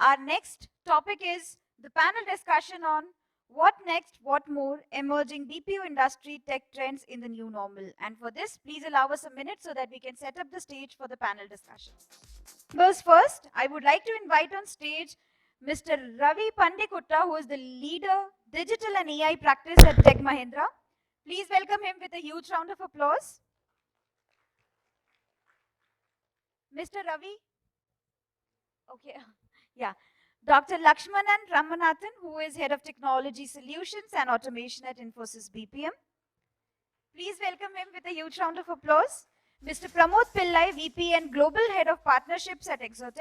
Our next topic is the panel discussion on what next, what more, emerging BPO industry tech trends in the new normal. And for this, please allow us a minute so that we can set up the stage for the panel discussion. First, I would like to invite on stage Mr. Ravi Pandikunta, who is the leader, digital and AI practice at Tech Mahindra. Please welcome him with a huge round of applause. Mr. Ravi? Okay, yeah. Dr. Lakshmanan Ph.D, who is Head of Technology Solutions and Automation at Infosys BPM. Please welcome him with a huge round of applause. Mr. Pramod Pillai, VP and Global Head of Partnerships at 𝗥𝗶𝗁.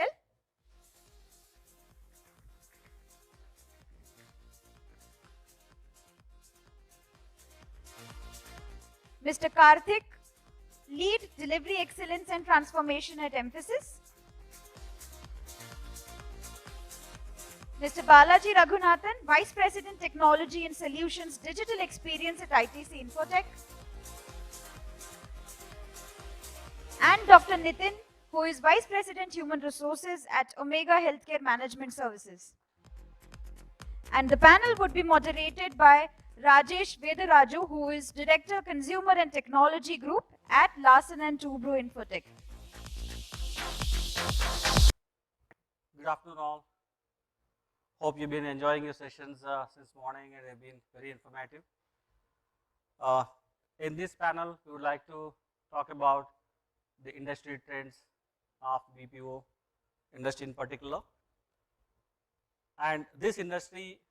Mr. Karthik, Lead Delivery Excellence and Transformation at Mphasis. Mr. Balaji Raghunathan, Vice President Technology and Solutions Digital Experience at ITC Infotech. And Dr. Nitin, who is Vice President Human Resources at 𝗕𝗵𝘁 Management Services. And the panel would be moderated by 𝗕𝗲𝗵𝗵𝗁, who is Director Consumer and Technology Group at Larsen & Toubro Infotech. Good afternoon all. Hope you've been enjoying your sessions since morning and they've been very informative. In this panel, we would like to talk about the industry trends of BPO industry in particular. And this industry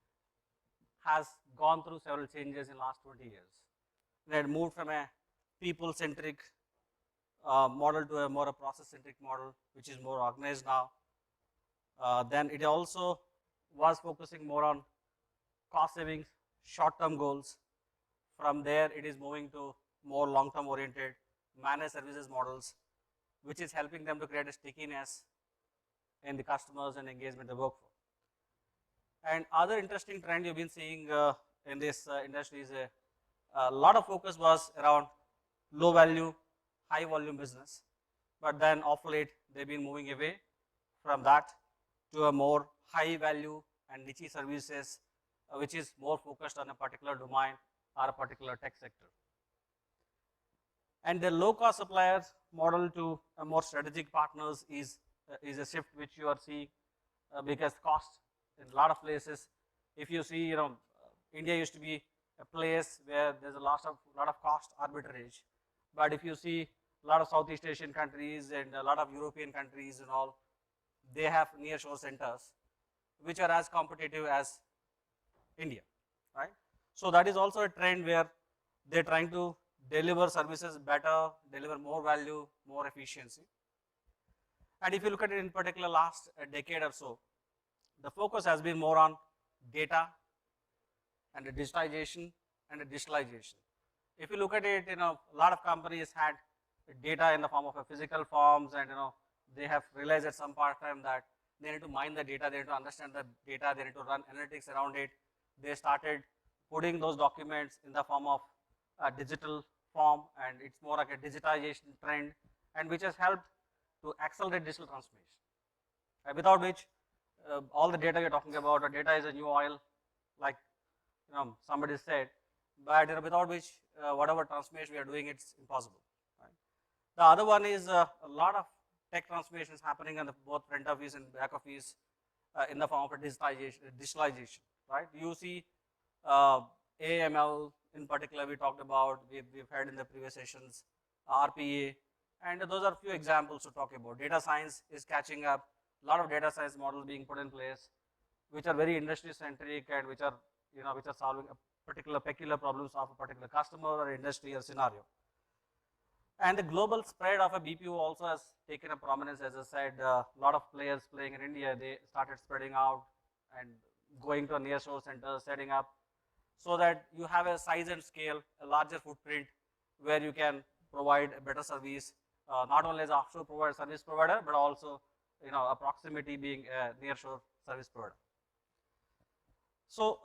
has gone through several changes in the last 20 years. It had moved from a people-centric model to a more a process-centric model, which is more organized now. Then it also was focusing more on cost savings, short-term goals. From there, it is moving to more long-term oriented managed services models, which is helping them to create a stickiness in the customers and engagement they work for. And other interesting trend you've been seeing in this industry is a lot of focus was around low value, high volume business. But then of late, they've been moving away from that to a more high value and niche services, which is more focused on a particular domain or a particular tech sector. And the low cost suppliers model to a more strategic partners is a shift which you are seeing because cost in a lot of places. If you see, India used to be a place where there's a lot of cost arbitrage. But if you see a lot of Southeast Asian countries and a lot of European countries and all, they have nearshore centers which are as competitive as India, right? So that is also a trend where they're trying to deliver services better, deliver more value, more efficiency. And if you look at it in particular last decade or so, the focus has been more on data and the digitization and the digitalization. If you look at it, a lot of companies had data in the form of a physical forms, and they have realized at some part of time that they need to mine the data, they need to understand the data, they need to run analytics around it. They started putting those documents in the form of a digital form, and it's more like a digitization trend, and which has helped to accelerate digital transformation, without which all the data you're talking about, data is a new oil, like somebody said, but without which whatever transformation we are doing, it's impossible. Right? The other one is a lot of tech transformations happening on the both front office and back office in the form of a digitalization. Right? You see AML in particular we talked about, we've had in the previous sessions, RPA, and those are a few examples to talk about. Data science is catching up, a lot of data science models being put in place, which are very industry centric and which are solving a particular peculiar problems of a particular customer or industry or scenario. And the global spread of a BPO also has taken a prominence. As I said, a lot of players playing in India, they started spreading out and going to a nearshore center, setting up, so that you have a size and scale, a larger footprint where you can provide a better service, not only as an offshore service provider, but also a proximity being a nearshore service provider. So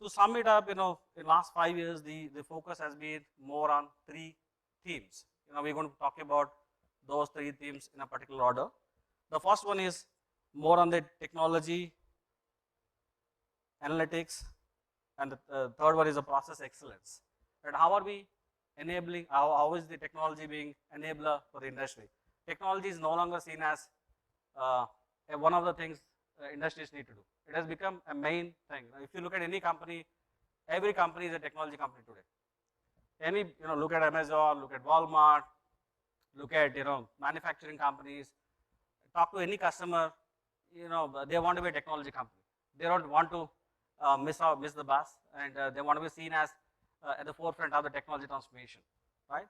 to sum it up, in last 5 years, the focus has been more on 3 themes. We're going to talk about those 3 themes in a particular order. The first one is more on the technology, analytics, and the third one is the process excellence. And how are we enabling, how is the technology being enabler for the industry? Technology is no longer seen as one of the things industries need to do. It has become a main thing. If you look at any company, every company is a technology company today. Any, look at Amazon, look at Walmart, look at, manufacturing companies, talk to any customer, they want to be a technology company. They don't want to miss the bus, and they want to be seen as at the forefront of the technology transformation, right?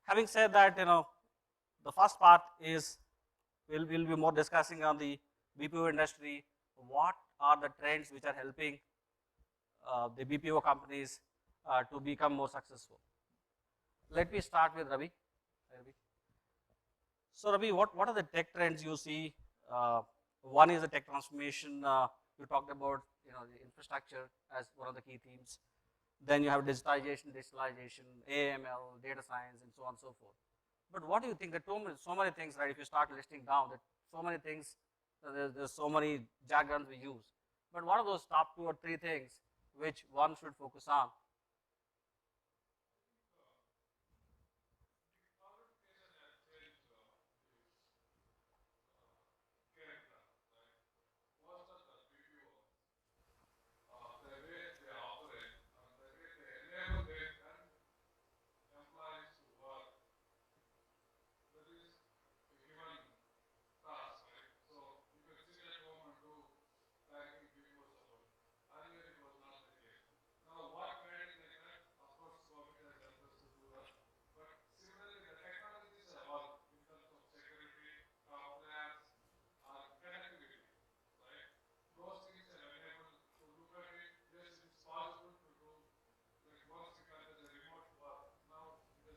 Having said that, the first part is we'll be more discussing on the BPO industry. What are the trends which are helping the BPO companies to become more successful? Let me start with Ravi. So Ravi, what are the tech trends you see? One is the tech transformation. You talked about the infrastructure as one of the key themes. Then you have digitization, AML, data science, and so on and so forth. But what do you think? There are so many things, right? If you start listing down, that so many things, there's so many jargons we use. But what are those top 2 or 3 things which one should focus on?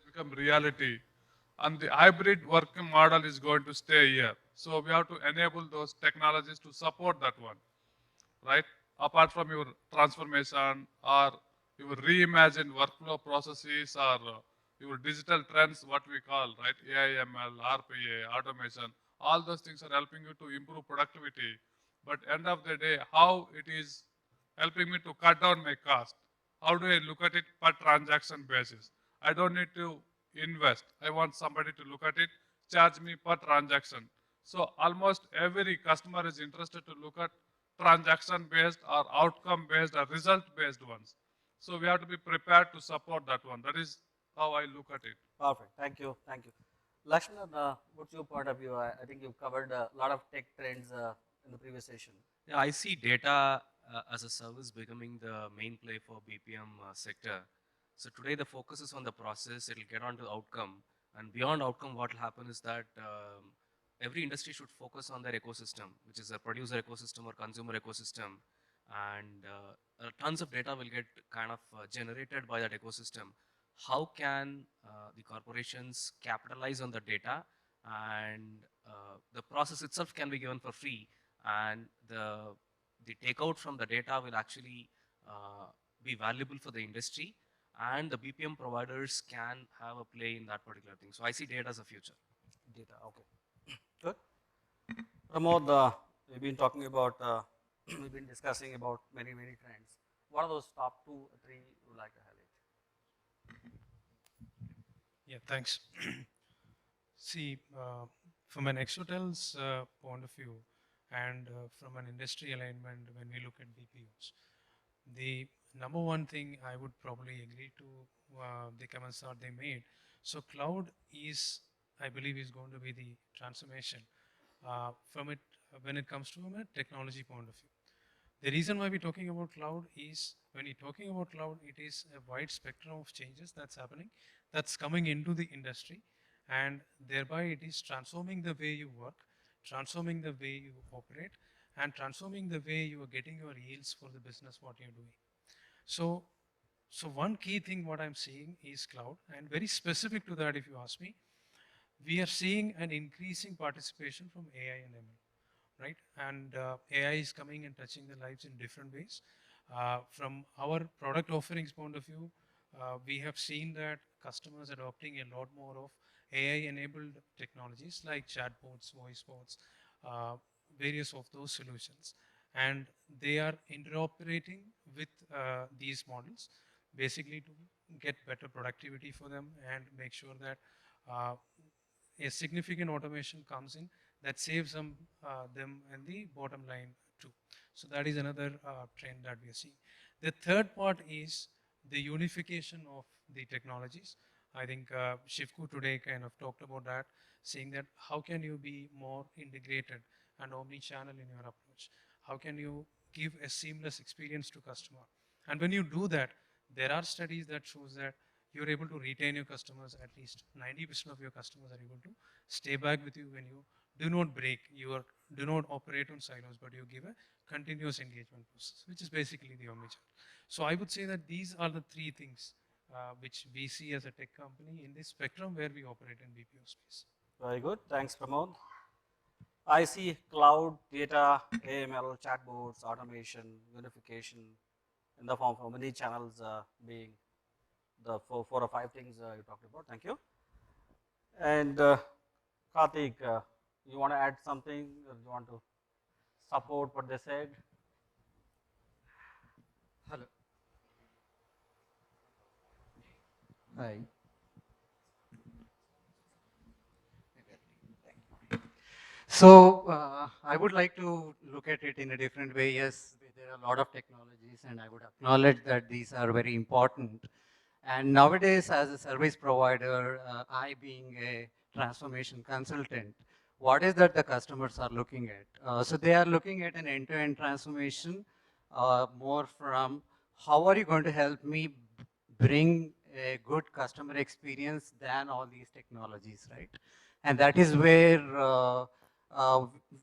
Become reality, and the hybrid working model is going to stay here. So we have to enable those technologies to support that one, right? Apart from your transformation or your reimagined workflow processes or your digital trends, what we call, right? AI, ML, RPA, automation, all those things are helping you to improve productivity. But end of the day, how it is helping me to cut down my cost? How do I look at it per transaction basis? I don't need to invest. I want somebody to look at it, charge me per transaction. So almost every customer is interested to look at transaction based or outcome based or result based ones. So we have to be prepared to support that one. That is how I look at it. Perfect. Thank you. Thank you. Lakshmanan, what's your point of view? I think you've covered a lot of tech trends in the previous session. Yeah, I see data as a service becoming the main play for BPM sector. So today the focus is on the process, it will get on to outcome, and beyond outcome what will happen is that every industry should focus on their ecosystem, which is a producer ecosystem or consumer ecosystem, and tons of data will get kind of generated by that ecosystem. How can the corporations capitalize on the data, and the process itself can be given for free, and the takeout from the data will actually be valuable for the industry, and the BPM providers can have a play in that particular thing. So I see data as a future. Data, okay. Good. Pramod, we've been talking about, we've been discussing about many trends. What are those top 2 or 3 you would like to highlight? Yeah, thanks. See, from an 𝗥𝗚𝗿𝗏's point of view, and from an industry alignment, when we look at BPOs, the number one thing I would probably agree to the comments that they made. So cloud is, I believe, is going to be the transformation from it when it comes to a technology point of view. The reason why we're talking about cloud is when you're talking about cloud, it is a wide spectrum of changes that's happening, that's coming into the industry, and thereby it is transforming the way you work, transforming the way you operate, and transforming the way you are getting your yields for the business what you're doing. So one key thing what I'm seeing is cloud, and very specific to that if you ask me, we are seeing an increasing participation from AI and ML, right? And AI is coming and touching the lives in different ways. From our product offerings point of view, we have seen that customers adopting a lot more of AI-enabled technologies like chatbots, voice bots, various of those solutions, and they are interoperating with these models basically to get better productivity for them and make sure that a significant automation comes in that saves them and the bottom line too. So that is another trend that we are seeing. The third part is the unification of the technologies. I think Shivku today kind of talked about that, saying that how can you be more integrated and omni-channel in your approach? How can you give a seamless experience to customer? And when you do that, there are studies that shows that you're able to retain your customers. At least 90% of your customers are able to stay back with you when you do not break, do not operate on silos, but you give a continuous engagement process, which is basically the omnichannel. So I would say that these are the three things which we see as a tech company in this spectrum where we operate in BPO space. Very good. Thanks, Pramod. I see cloud, data, AML, chatbots, automation, unification in the form of many channels being the four or five things you talked about. Thank you. And Karthik, you want to add something, or you want to support what they said? Hello. Hi. So I would like to look at it in a different way. Yes, there are a lot of technologies, and I would acknowledge that these are very important. And nowadays, as a service provider, I being a transformation consultant, what is that the customers are looking at? So they are looking at an end-to-end transformation, more from how are you going to help me bring a good customer experience than all these technologies, right? And that is where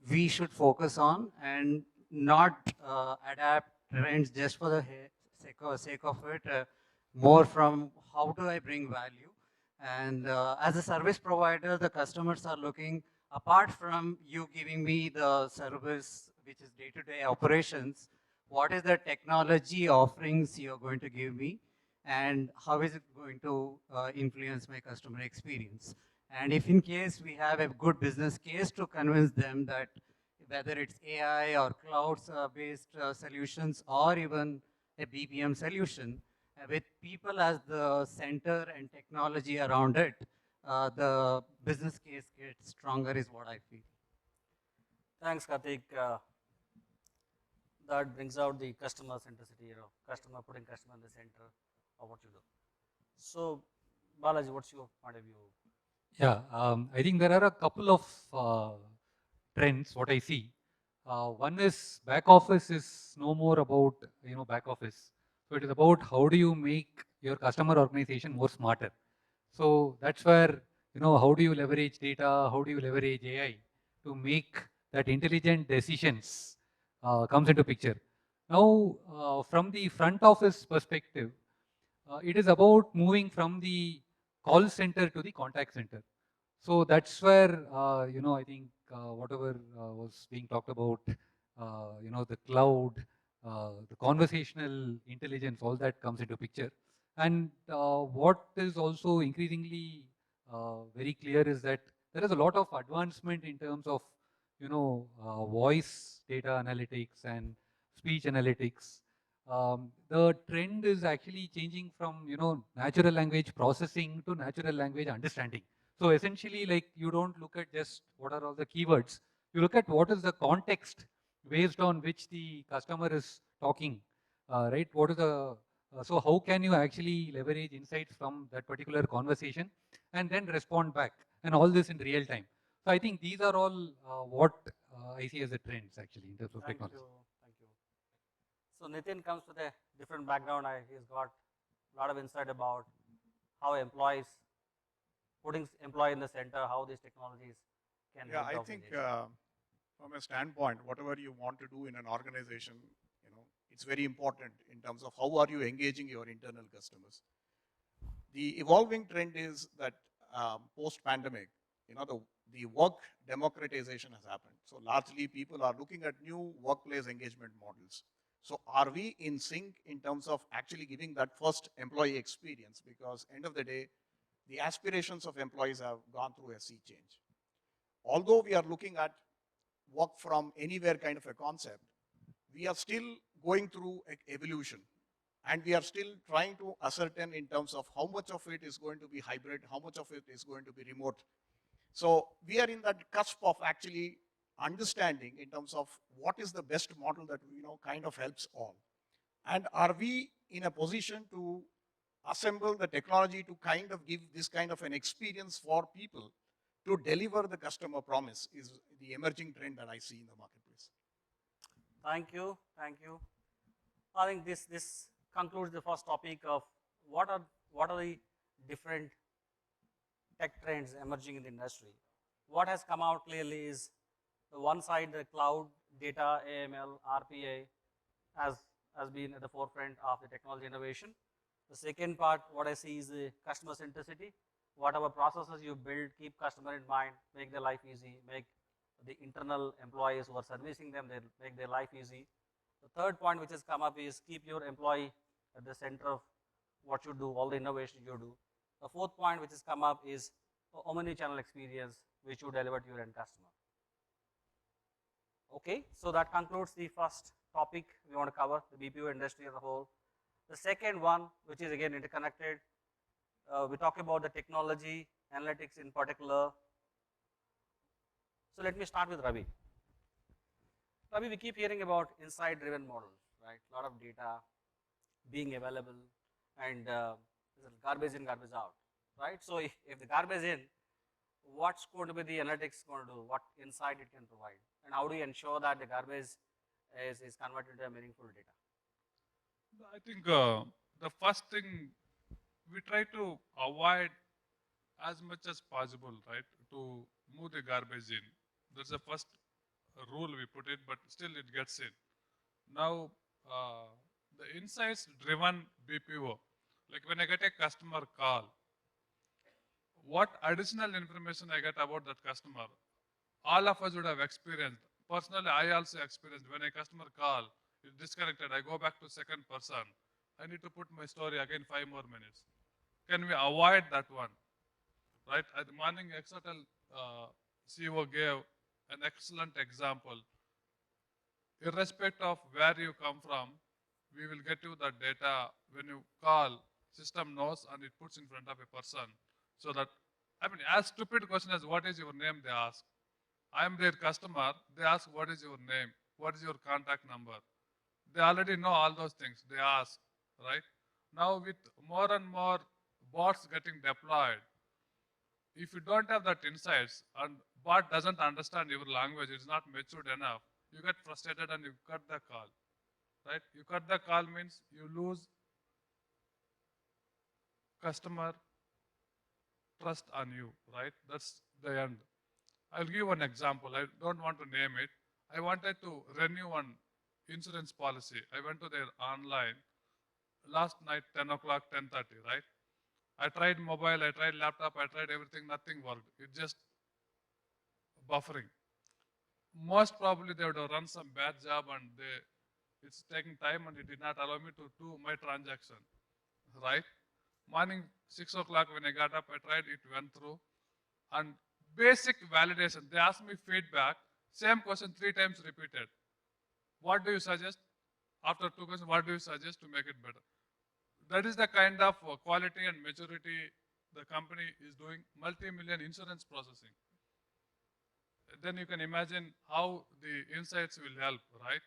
we should focus on and not adapt trends just for the sake of it, more from how do I bring value. And as a service provider, the customers are looking, apart from you giving me the service, which is day-to-day operations, what is the technology offerings you're going to give me, and how is it going to influence my customer experience? And if in case we have a good business case to convince them that whether it's AI or cloud-based solutions or even a BPM solution, with people as the center and technology around it, the business case gets stronger is what I feel. Thanks, Karthik. That brings out the customer centricity, putting customer in the center of what you do. So, Balaji, what's your point of view? Yeah, I think there are a couple of trends, what I see. One is back office is no more about, back office. So it is about how do you make your customer organization more smarter. So that's where, how do you leverage data, how do you leverage AI to make that intelligent decisions comes into picture. Now, from the front office perspective, it is about moving from the call center to the contact center. So that's where, I think whatever was being talked about, the cloud, the conversational intelligence, all that comes into picture. And what is also increasingly very clear is that there is a lot of advancement in terms of, voice data analytics and speech analytics. The trend is actually changing from, natural language processing to natural language understanding. So essentially, like, you don't look at just what are all the keywords. You look at what is the context based on which the customer is talking, right? What is the so how can you actually leverage insights from that particular conversation and then respond back, and all this in real time. So I think these are all what I see as the trends actually in terms of technology. Thank you. So Nitin comes with a different background. He's got a lot of insight about how employees, putting employee in the center, how these technologies can help. I think from a standpoint, whatever you want to do in an organization, it's very important in terms of how are you engaging your internal customers. The evolving trend is that post-pandemic, the work democratization has happened. So largely people are looking at new workplace engagement models. So are we in sync in terms of actually giving that first employee experience? Because end of the day, the aspirations of employees have gone through a sea change. Although we are looking at work from anywhere kind of a concept, we are still going through evolution. And we are still trying to ascertain in terms of how much of it is going to be hybrid, how much of it is going to be remote. So we are in that cusp of actually understanding in terms of what is the best model that kind of helps all. And are we in a position to assemble the technology to kind of give this kind of an experience for people to deliver the customer promise is the emerging trend that I see in the marketplace. Thank you, thank you. I think this concludes the first topic of what are the different tech trends emerging in the industry. What has come out clearly is the one side, the cloud, data, AML, RPA has been at the forefront of the technology innovation. The second part, what I see is the customer centricity. Whatever processes you build, keep customer in mind, make their life easy, make the internal employees who are servicing them, they make their life easy. The third point which has come up is keep your employee at the center of what you do, all the innovation you do. The fourth point which has come up is omni-channel experience which you deliver to your end customer. Okay, so that concludes the first topic we want to cover, the BPO industry as a whole. The second one, which is again interconnected, we talk about the technology, analytics in particular. So let me start with Ravi. Ravi, we keep hearing about insight-driven models, right? A lot of data being available, and garbage in, garbage out, right? So if the garbage in, what's going to be the analytics going to do? What insight it can provide? And how do you ensure that the garbage is converted into meaningful data? I think the first thing we try to avoid as much as possible, right, to move the garbage in. That's the first rule we put it, but still it gets in. Now, the insights-driven BPO, like when I get a customer call, what additional information I get about that customer, all of us would have experienced. Personally, I also experienced when a customer call is disconnected, I go back to second person. I need to put my story again 5 more minutes. Can we avoid that one? Right? At the morning, 𝗥𝗏𝗏 CEO gave an excellent example. Irrespective of where you come from, we will get you the data. When you call, system knows and it puts in front of a person. So that, I mean, as stupid question as what is your name, they ask. I am their customer, they ask what is your name, what is your contact number. They already know all those things, they ask, right? Now with more and more bots getting deployed, if you don't have that insights and bot doesn't understand your language, it's not matured enough, you get frustrated and you cut the call, right? You cut the call means you lose customer trust on you, right? That's the end. I'll give one example. I don't want to name it. I wanted to renew one insurance policy. I went to their online last night, 10 o'clock, 10:30, right? I tried mobile, I tried laptop, I tried everything, nothing worked. It just buffering. Most probably they would have run some bad job and it's taking time and it did not allow me to do my transaction, right? Morning 6 o'clock when I got up, I tried, it went through. And basic validation, they asked me feedback, same question 3 times repeated. What do you suggest? After 2 questions, what do you suggest to make it better? That is the kind of quality and maturity the company is doing, multi-million insurance processing. Then you can imagine how the insights will help, right?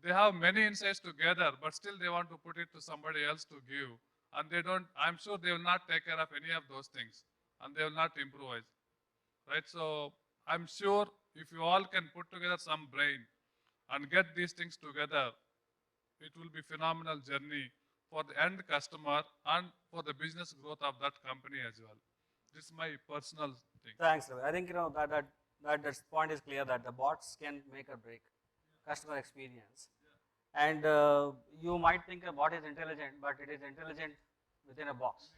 They have many insights together, but still they want to put it to somebody else to give. And they don't, I'm sure they will not take care of any of those things. And they will not improvise, right? So I'm sure if you all can put together some brain and get these things together, it will be phenomenal journey for the end customer and for the business growth of that company as well. This is my personal thing. Thanks, Ravi. I think that point is clear that the bots can make or break customer experience. And you might think a bot is intelligent, but it is intelligent within a box.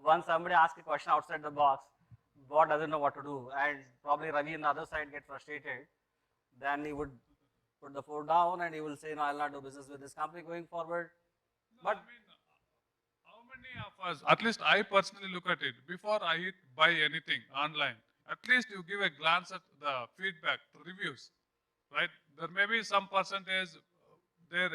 Once somebody asks a question outside the box, bot doesn't know what to do, and probably Ravi on the other side get frustrated. Then he would put the phone down and he will say, no, I'll not do business with this company going forward. No, but I mean, how many of us, at least I personally look at it, before I buy anything online, at least you give a glance at the feedback, reviews, right? There may be some percentage there,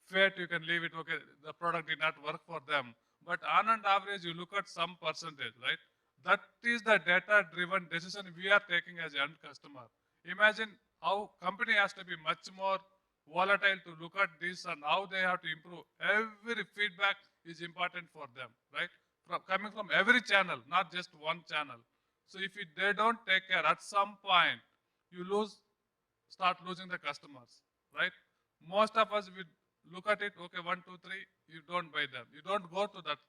fate you can leave it, okay, the product did not work for them. But on an average, you look at some percentage, right? That is the data-driven decision we are taking as end customer. Imagine how company has to be much more volatile to look at this and how they have to improve. Every feedback is important for them, right? Coming from every channel, not just one channel. So if they don't take care, at some point, you start losing the customers, right? Most of us, we look at it, okay, 1, 2, 3, you don't buy them. You don't go to that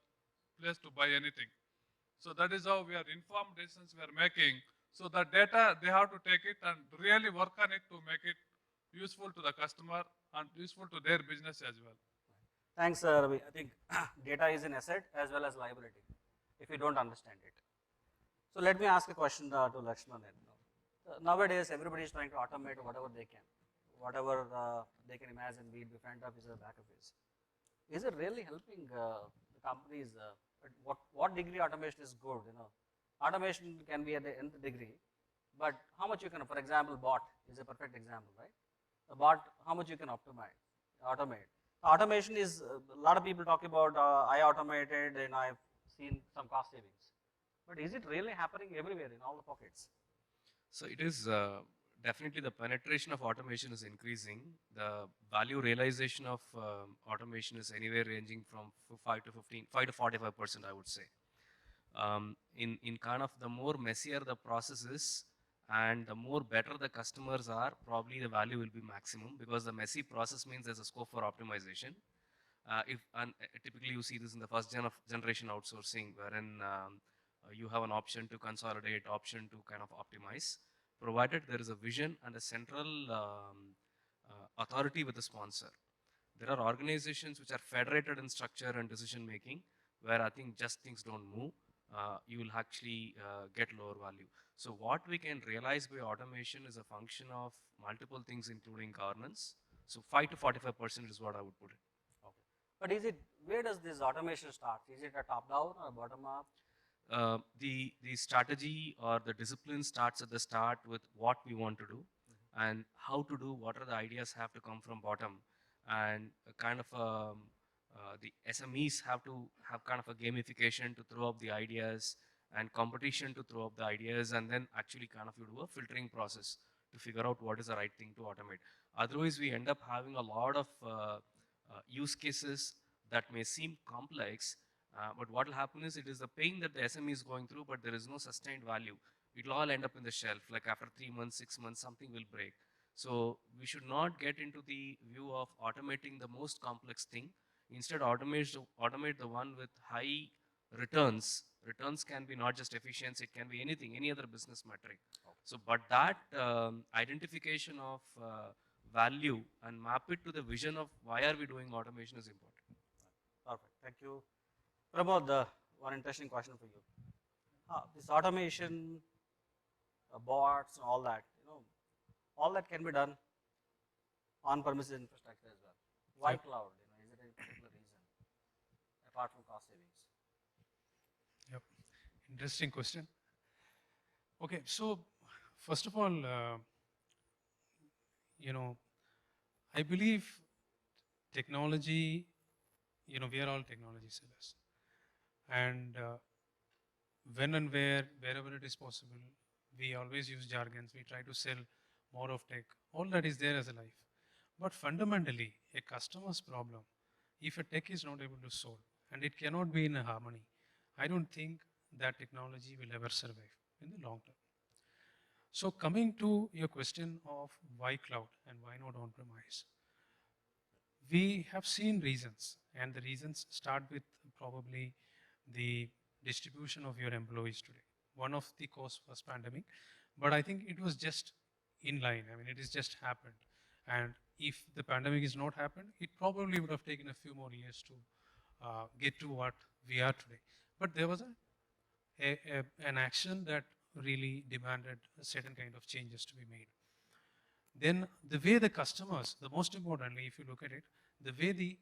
place to buy anything. So that is how we are informed decisions we are making. So the data, they have to take it and really work on it to make it useful to the customer and useful to their business as well. Thanks, Ravi. I think data is an asset as well as liability if you don't understand it. So let me ask a question to Lakshmanan. Nowadays, everybody is trying to automate whatever they can, whatever they can imagine, be it the front office or back office. Is it really helping the companies? What degree automation is good? Automation can be at the nth degree, but how much you can, for example, bot is a perfect example, right? A bot, how much you can automate. Automation is, a lot of people talk about, I automated and I've seen some cost savings. But is it really happening everywhere in all the pockets? So it is definitely the penetration of automation is increasing. The value realization of automation is anywhere ranging from 5 to 45%, I would say. In kind of the more messier the process is and the more better the customers are, probably the value will be maximum, because the messy process means there's a scope for optimization. Typically you see this in the first generation outsourcing, wherein you have an option to consolidate, option to kind of optimize, provided there is a vision and a central authority with a sponsor. There are organizations which are federated in structure and decision making, where I think just things don't move. You will actually get lower value. So what we can realize by automation is a function of multiple things, including governance. So 5 to 45% is what I would put it. Okay. But where does this automation start? Is it a top down or bottom up? The strategy or the discipline starts at the start with what we want to do and how to do, what are the ideas have to come from bottom, and kind of the SMEs have to have kind of a gamification to throw up the ideas and competition to throw up the ideas, and then actually kind of you do a filtering process to figure out what is the right thing to automate. Otherwise, we end up having a lot of use cases that may seem complex, but what will happen is it is the pain that the SME is going through, but there is no sustained value. It will all end up in the shelf, like after 3 months, 6 months, something will break. So we should not get into the view of automating the most complex thing. Instead, automate the one with high returns. Returns can be not just efficiency, it can be anything, any other business metric. So, but that identification of value and map it to the vision of why are we doing automation is important. Perfect, thank you. Pramod, one interesting question for you. This automation, bots, and all that, all that can be done on-premises infrastructure as well. Why cloud? Is it a particular reason apart from cost savings? Yep, interesting question. Okay, so first of all, I believe technology, we are all technology sellers. And when and wherever it is possible, we always use jargons. We try to sell more of tech. All that is there as a life. But fundamentally, a customer's problem, if a tech is not able to solve, and it cannot be in a harmony, I don't think that technology will ever survive in the long term. So coming to your question of why cloud and why not on-premise, we have seen reasons, and the reasons start with probably the distribution of your employees today. One of the cause was pandemic, but I think it was just in line. I mean, it has just happened. And if the pandemic is not happened, it probably would have taken a few more years to get to what we are today. But there was an action that really demanded a certain kind of changes to be made. Then the way the customers, the most importantly, if you look at it, the way the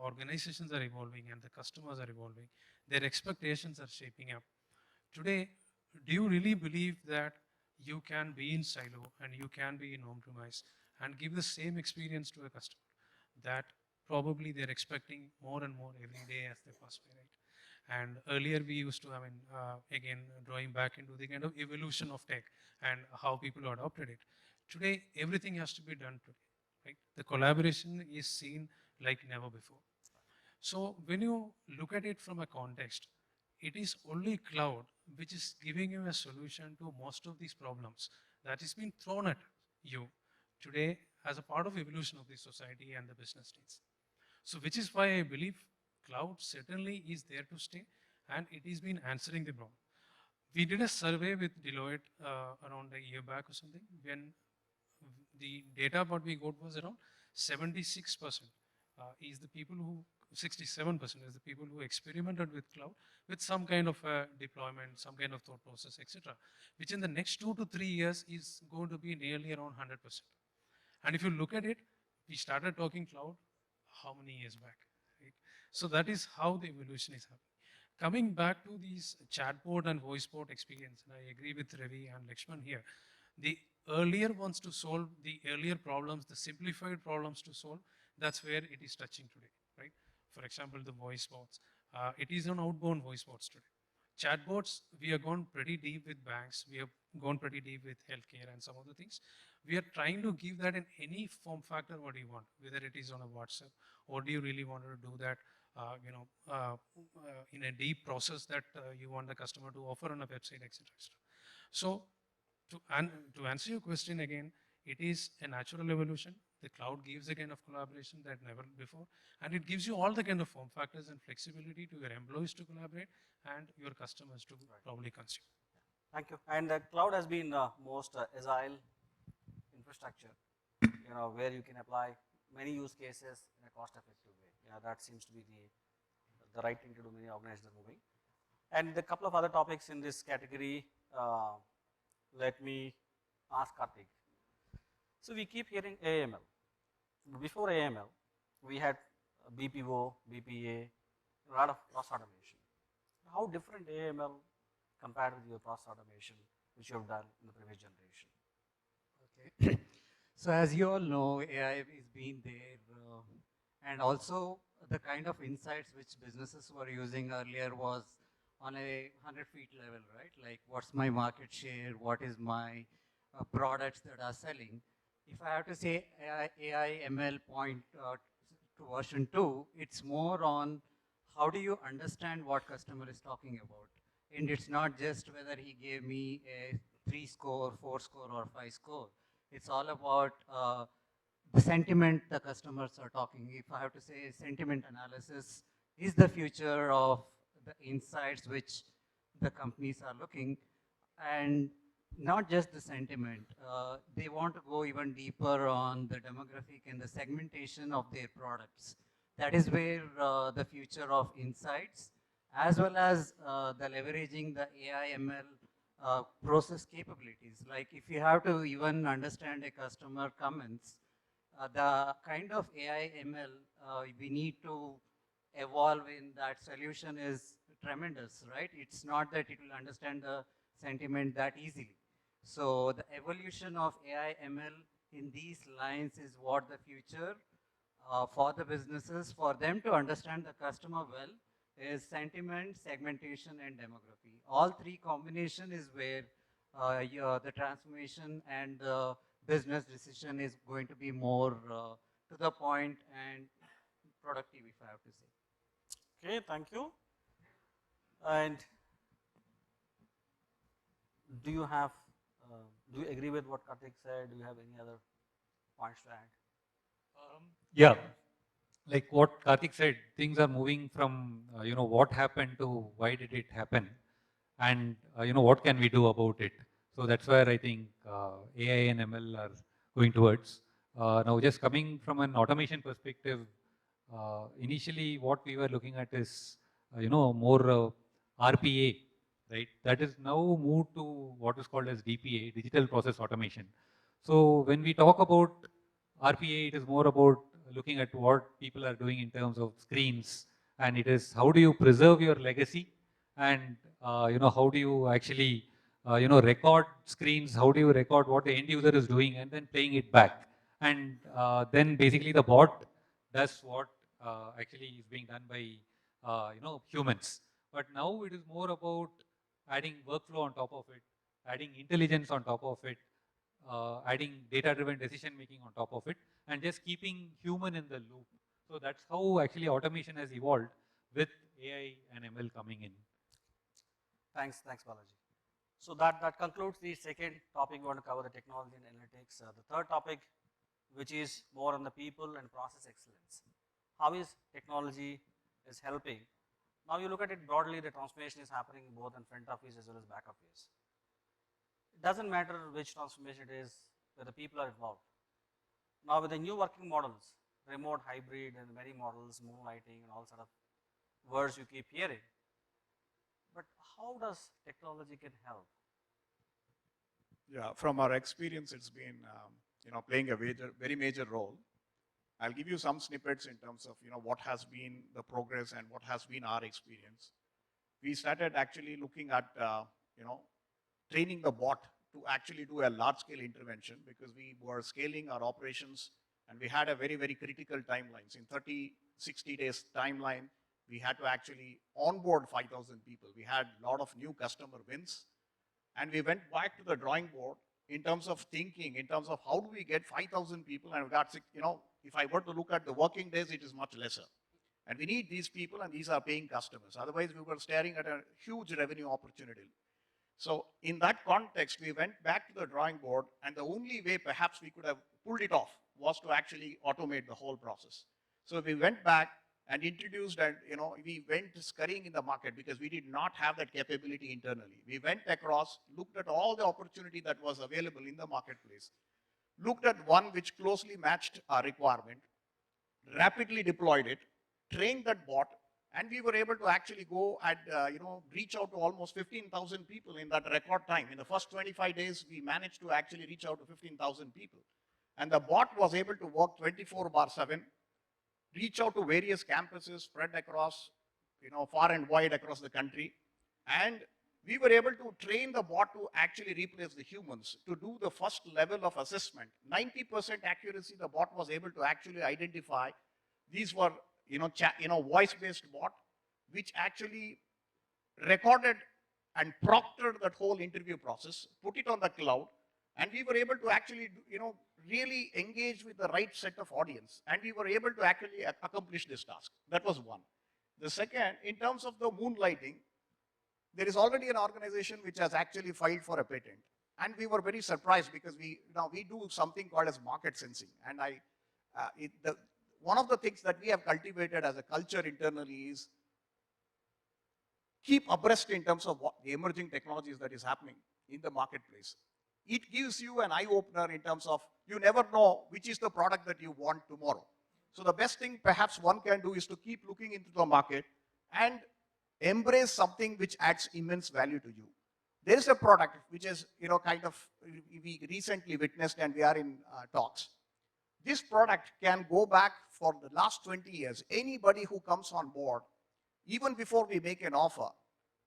organizations are evolving and the customers are evolving, their expectations are shaping up. Today, do you really believe that you can be in silo and you can be in on-premise and give the same experience to a customer that probably they're expecting more and more every day as they pass by, right? And earlier we used to, again, drawing back into the kind of evolution of tech and how people adopted it. Today, everything has to be done today, right? The collaboration is seen like never before. So when you look at it from a context, it is only cloud which is giving you a solution to most of these problems that is being thrown at you today as a part of evolution of the society and the business needs. So which is why I believe cloud certainly is there to stay and it has been answering the problem. We did a survey with Deloitte around a year back or something when the data what we got was around 76% is the people who 67% is the people who experimented with cloud with some kind of deployment, some kind of thought process, etc., which in the next 2 to 3 years is going to be nearly around 100%. And if you look at it, we started talking cloud how many years back, right? So that is how the evolution is happening. Coming back to these chatbot and voice bot experience, and I agree with Ravi and Lakshman here, the earlier ones to solve the earlier problems, the simplified problems to solve, that's where it is touching today, right? For example, the voice bots. It is on outbound voice bots today. Chatbots, we have gone pretty deep with banks. We have gone pretty deep with healthcare and some of the things. We are trying to give that in any form factor what you want, whether it is on a WhatsApp or do you really want to do that in a deep process that you want the customer to offer on a website, etc. So to answer your question again, it is a natural evolution. The cloud gives a kind of collaboration that never before, and it gives you all the kind of form factors and flexibility to your employees to collaborate and your customers to probably consume. Thank you. And cloud has been most agile infrastructure, where you can apply many use cases in a cost-effective way. That seems to be the right thing to do. Many organizations are moving. And a couple of other topics in this category. Let me ask Karthik. So we keep hearing AML. Before AML, we had BPO, BPA, a lot of process automation. How different AML compared with your process automation, which you have done in the previous generation? Okay. So as you all know, AI is being there, and also the kind of insights which businesses were using earlier was on a 100-feet level, right? Like, what's my market share? What is my products that are selling? If I have to say AI ML point to version 2, it's more on how do you understand what customer is talking about. And it's not just whether he gave me a 3 score, 4 score, or 5 score. It's all about the sentiment the customers are talking. If I have to say sentiment analysis is the future of the insights which the companies are looking, and not just the sentiment. They want to go even deeper on the demographic and the segmentation of their products. That is where the future of insights, as well as the leveraging the AI ML process capabilities. Like, if you have to even understand a customer comments, the kind of AI ML we need to evolve in that solution is tremendous, right? It's not that it will understand the sentiment that easily. So the evolution of AI ML in these lines is what the future for the businesses, for them to understand the customer well, is sentiment, segmentation, and demography. All three combination is where the transformation and the business decision is going to be more to the point and productive, if I have to say. Okay, thank you. And do you have, do you agree with what Karthik said? Do you have any other points to add? Yeah, like what Karthik said, things are moving from, what happened to why did it happen, and, what can we do about it. So that's where I think AI and ML are going towards. Now, just coming from an automation perspective, initially what we were looking at is, more RPA, right? That is now moved to what is called as DPA, digital process automation. So when we talk about RPA, it is more about looking at what people are doing in terms of screens, and it is how do you preserve your legacy, and how do you actually record screens, how do you record what the end user is doing and then playing it back. And then basically the bot does what actually is being done by humans. But now it is more about adding workflow on top of it, adding intelligence on top of it, adding data-driven decision making on top of it, and just keeping human in the loop. So that's how actually automation has evolved with AI and ML coming in. Thanks, Balaji. So that concludes the second topic we want to cover, the technology and analytics. The third topic, which is more on the people and process excellence. How is technology is helping? Now you look at it broadly, the transformation is happening both in front office as well as back office. It doesn't matter which transformation it is, where the people are involved. Now with the new working models, remote, hybrid, and many models, moonlighting, and all sort of words you keep hearing. But how does technology can help? Yeah, from our experience, it's been playing a very major role. I'll give you some snippets in terms of what has been the progress and what has been our experience. We started actually looking at training the bot to actually do a large-scale intervention because we were scaling our operations and we had a very, very critical timelines. In 30, 60 days timeline, we had to actually onboard 5,000 people. We had a lot of new customer wins. And we went back to the drawing board in terms of thinking, in terms of how do we get 5,000 people, and we got, if I were to look at the working days, it is much lesser. And we need these people, and these are paying customers. Otherwise, we were staring at a huge revenue opportunity. So in that context, we went back to the drawing board, and the only way perhaps we could have pulled it off was to actually automate the whole process. So we went back and introduced, and we went scurrying in the market because we did not have that capability internally. We went across, looked at all the opportunity that was available in the marketplace, looked at one which closely matched our requirement, rapidly deployed it, trained that bot, and we were able to actually go and reach out to almost 15,000 people in that record time. In the first 25 days, we managed to actually reach out to 15,000 people. And the bot was able to work 24/7, reach out to various campuses spread across, far and wide across the country. And we were able to train the bot to actually replace the humans to do the first level of assessment. 90% accuracy, the bot was able to actually identify. These were, voice-based bot, which actually recorded and proctored that whole interview process, put it on the cloud, and we were able to actually, really engage with the right set of audience. And we were able to actually accomplish this task. That was one. The second, in terms of the moonlighting, there is already an organization which has actually filed for a patent. And we were very surprised because we do something called as market sensing. And one of the things that we have cultivated as a culture internally is keep abreast in terms of what the emerging technologies that is happening in the marketplace. It gives you an eye-opener in terms of you never know which is the product that you want tomorrow. So the best thing perhaps one can do is to keep looking into the market and embrace something which adds immense value to you. There is a product which is, we recently witnessed and we are in talks. This product can go back for the last 20 years. Anybody who comes on board, even before we make an offer,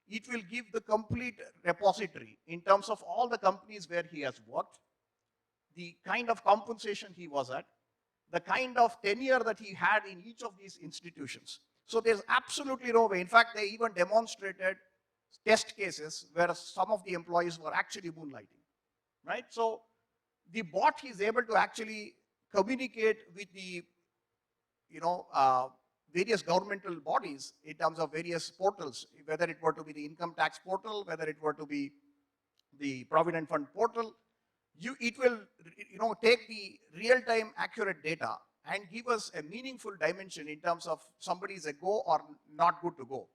it will give the complete repository in terms of all the companies where he has worked, the kind of compensation he was at, the kind of tenure that he had in each of these institutions. So there's absolutely no way. In fact, they even demonstrated test cases where some of the employees were actually moonlighting, right? So the bot is able to actually communicate with the, various governmental bodies in terms of various portals, whether it were to be the income tax portal, whether it were to be the provident fund portal. It will, take the real-time accurate data and give us a meaningful dimension in terms of somebody is a go or not good to go.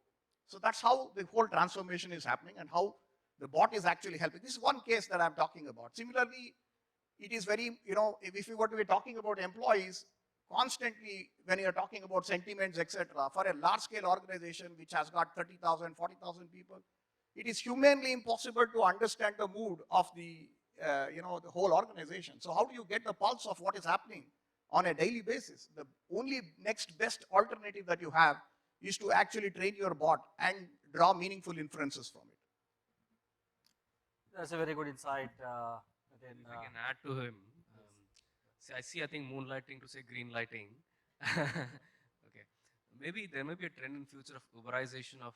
So that's how the whole transformation is happening and how the bot is actually helping. This is one case that I'm talking about. Similarly, it is very, if you were to be talking about employees, constantly when you're talking about sentiments, etc., for a large-scale organization which has got 30,000, 40,000 people, it is humanly impossible to understand the mood of the, the whole organization. So how do you get the pulse of what is happening on a daily basis? The only next best alternative that you have is to actually train your bot and draw meaningful inferences from it. That's a very good insight. If I can add to him, see, I think moonlighting to say green lighting. Okay, maybe there may be a trend in future of Uberization of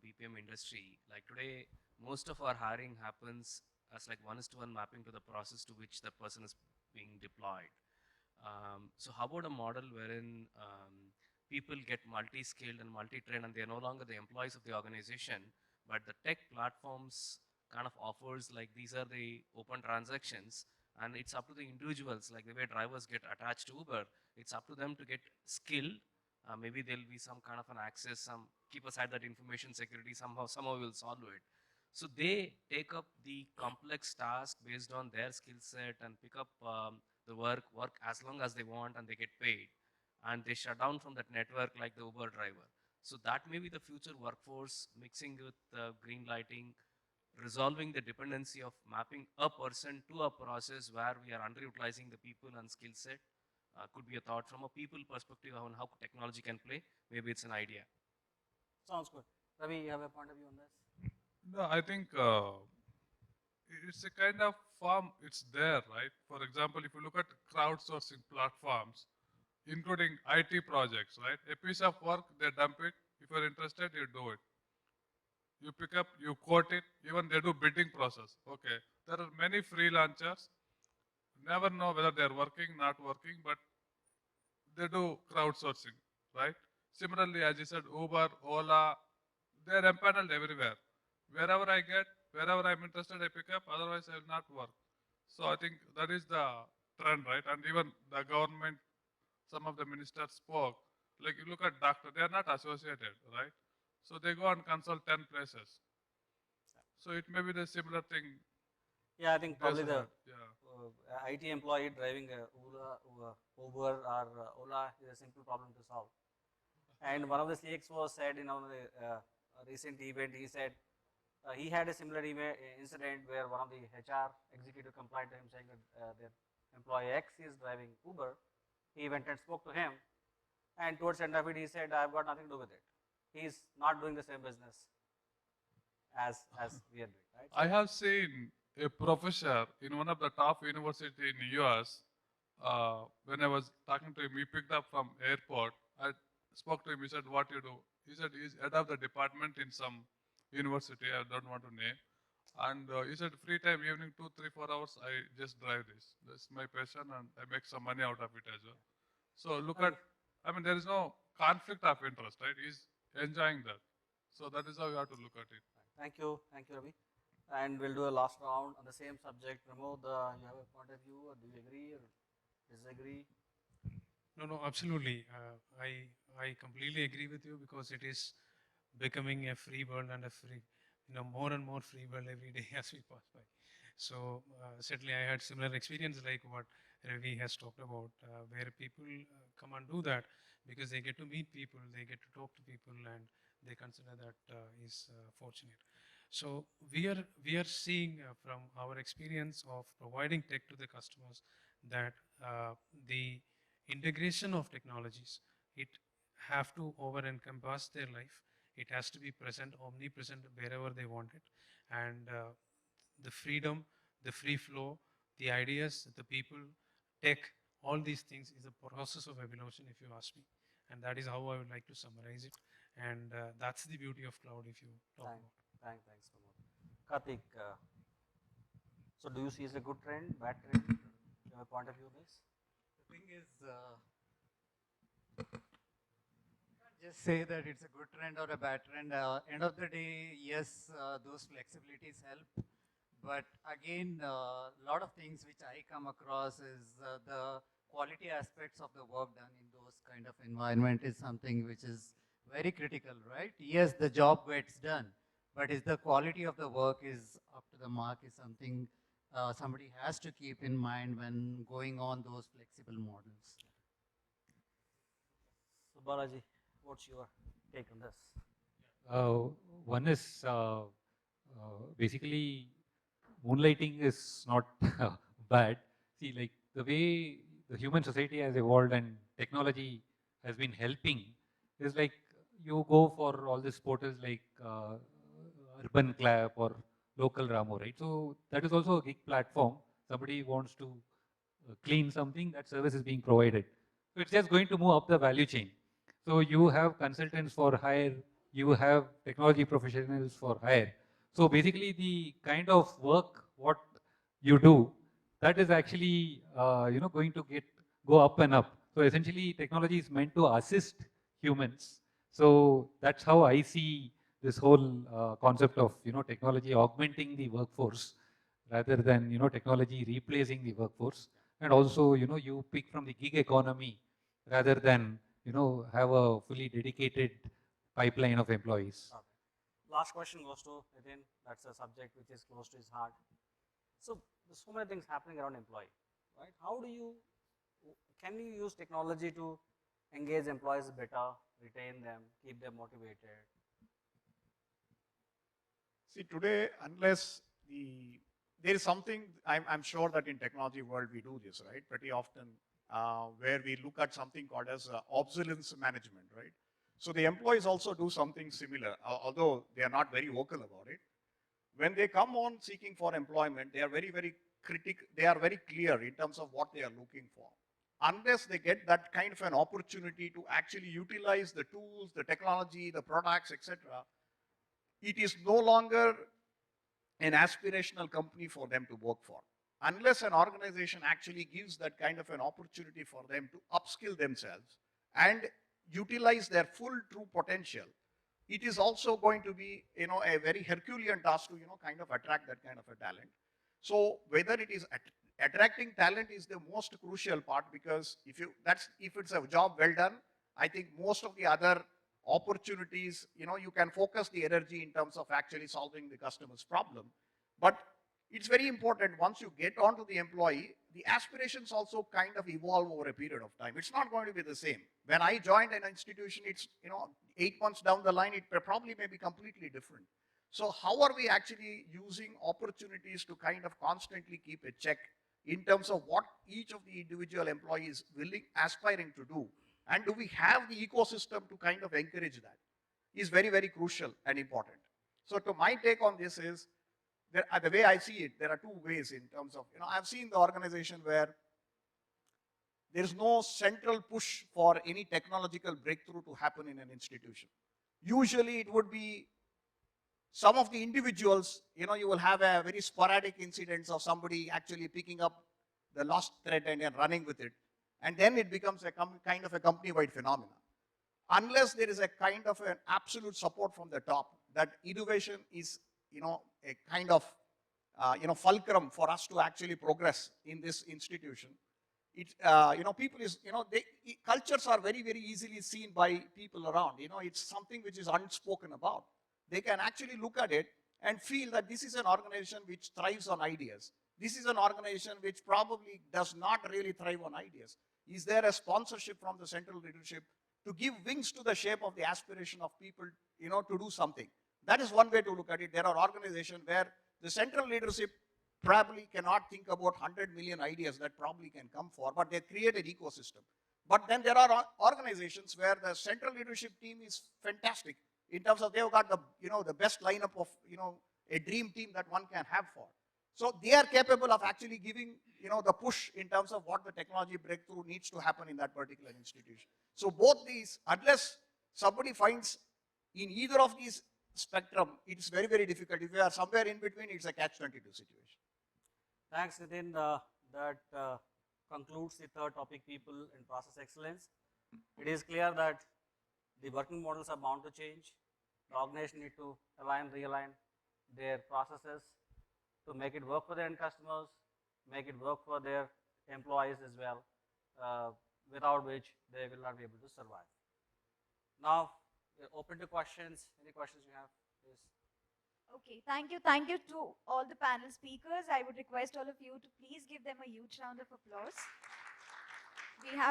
BPM industry. Like today, most of our hiring happens as like 1:1 mapping to the process to which the person is being deployed. So how about a model wherein people get multi-skilled and multi-trained and they're no longer the employees of the organization, but the tech platforms kind of offers like these are the open transactions and it's up to the individuals, like the way drivers get attached to Uber, it's up to them to get skill. Maybe there'll be some kind of an access, some keep aside that information security, somehow we'll solve it. So they take up the complex task based on their skill set and pick up the work as long as they want and they get paid. And they shut down from that network like the Uber driver. So that may be the future workforce mixing with green lighting, resolving the dependency of mapping a person to a process where we are underutilizing the people and skill set. Could be a thought from a people perspective on how technology can play. Maybe it's an idea. Sounds good. Ravi, you have a point of view on this? No, I think it's a kind of form, it's there, right? For example, if you look at crowdsourcing platforms, including IT projects, right? A piece of work, they dump it. If you're interested, you do it. You pick up, you quote it, even they do bidding process. Okay, there are many freelancers, never know whether they're working, not working, but they do crowdsourcing, right? Similarly, as you said, Uber, Ola, they're empaneled everywhere. Wherever I get, wherever I'm interested, I pick up, otherwise I will not work. So I think that is the trend, right? And even the government, some of the ministers spoke, like you look at doctor, they are not associated, right? So they go and consult 10 places. So it may be the similar thing. Yeah, I think probably the yeah. IT employee driving a Uber or Ola is a simple problem to solve. And one of the CXOs said in a recent event, he said he had a similar incident where one of the HR executive complained to him saying that their employee X is driving Uber. He went and spoke to him, and towards the end of it, he said, "I've got nothing to do with it. He's not doing the same business as we are doing." Right? So I have seen a professor in one of the top university in US. When I was talking to him, he picked up from airport. I spoke to him. He said, "What you do?" He said, "He's head of the department in some university. I don't want to name." And he said, "Free time, evening 2, 3, 4 hours, I just drive this. That's my passion, and I make some money out of it as well." So look at, I mean, there is no conflict of interest, right? He's enjoying that. So that is how you have to look at it. thank you, Ravi. And we'll do a last round on the same subject. Pramod, you have a point of view, or do you agree or disagree? No, absolutely. I completely agree with you because it is becoming a free world and a free, more and more free world every day as we pass by. So certainly I had similar experience like what Ravi has talked about, where people come and do that because they get to meet people, they get to talk to people, and they consider that is fortunate. So we are seeing from our experience of providing tech to the customers that the integration of technologies, it have to over encompass their life. It has to be present, omnipresent wherever they want it. And the freedom, the free flow, the ideas, the people, tech, all these things is a process of evolution, if you ask me. And that is how I would like to summarize it. And that's the beauty of cloud, if you talk about. Thanks, Pramod. Karthik, so do you see as a good trend, bad trend? Do you have a point of view on this? The thing is, you can't just say that it's a good trend or a bad trend. End of the day, yes, those flexibilities help. But again, a lot of things which I come across is the quality aspects of the work done in those kind of environment is something which is very critical, right? Yes, the job gets done, but is the quality of the work is up to the mark is something somebody has to keep in mind when going on those flexible models. So Balaji, what's your take on this? One is basically moonlighting is not bad. See, like the way the human society has evolved and technology has been helping is like you go for all these portals like 𝗪𝗏𝗪𝗏 or local Ramo, right? So that is also a gig platform. Somebody wants to clean something, that service is being provided. So it's just going to move up the value chain. So you have consultants for hire, you have technology professionals for hire. So basically the kind of work what you do, that is actually going to go up and up. So essentially technology is meant to assist humans. So that's how I see this whole concept of technology augmenting the workforce rather than technology replacing the workforce. And also you pick from the gig economy rather than have a fully dedicated pipeline of employees. Okay. Last question goes to Nitin. That's a subject which is close to his heart. So there's so many things happening around employee, right? Can you use technology to engage employees better, retain them, keep them motivated? See, today, unless there is something, I'm sure that in technology world we do this, right? Pretty often, where we look at something called as obsolescence management, right? So the employees also do something similar, although they are not very vocal about it. When they come on seeking for employment, they are very clear in terms of what they are looking for. Unless they get that kind of an opportunity to actually utilize the tools, the technology, the products, etc., it is no longer an aspirational company for them to work for. Unless an organization actually gives that kind of an opportunity for them to upskill themselves and utilize their full true potential, it is also going to be a very Herculean task to kind of attract that kind of a talent. So whether it is attracting talent is the most crucial part, because if it's a job well done, I think most of the other opportunities, you can focus the energy in terms of actually solving the customer's problem. But it's very important, once you get onto the employee, the aspirations also kind of evolve over a period of time. It's not going to be the same. When I joined an institution, it's 8 months down the line, it probably may be completely different. So how are we actually using opportunities to kind of constantly keep a check in terms of what each of the individual employees aspiring to do? And do we have the ecosystem to kind of encourage that? Is very, very crucial and important. So to my take on this is, the way I see it, there are two ways in terms of, I've seen the organization where there's no central push for any technological breakthrough to happen in an institution. Usually it would be some of the individuals, you will have a very sporadic incidents of somebody actually picking up the lost thread and then running with it. And then it becomes a kind of a company-wide phenomenon. Unless there is a kind of an absolute support from the top, that innovation is, a kind of, fulcrum for us to actually progress in this institution. Cultures are very, very easily seen by people around. It's something which is unspoken about. They can actually look at it and feel that this is an organization which thrives on ideas. This is an organization which probably does not really thrive on ideas. Is there a sponsorship from the central leadership to give wings to the shape of the aspiration of people, to do something? That is one way to look at it. There are organizations where the central leadership probably cannot think about 100 million ideas that probably can come for, but they create an ecosystem. But then there are organizations where the central leadership team is fantastic in terms of they've got the, the best lineup of, a dream team that one can have for. So they are capable of actually giving, the push in terms of what the technology breakthrough needs to happen in that particular institution. So both these, unless somebody finds in either of these spectrum, it's very, very difficult. If you are somewhere in between, it's a catch-22 situation. Thanks, Nitin. That concludes the third topic, people and process excellence. It is clear that the working models are bound to change. The organization need to align, realign their processes to make it work for their end customers, make it work for their employees as well, without which they will not be able to survive. Now, we're open to questions. Any questions you have, please? Okay, thank you to all the panel speakers. I would request all of you to please give them a huge round of applause. We have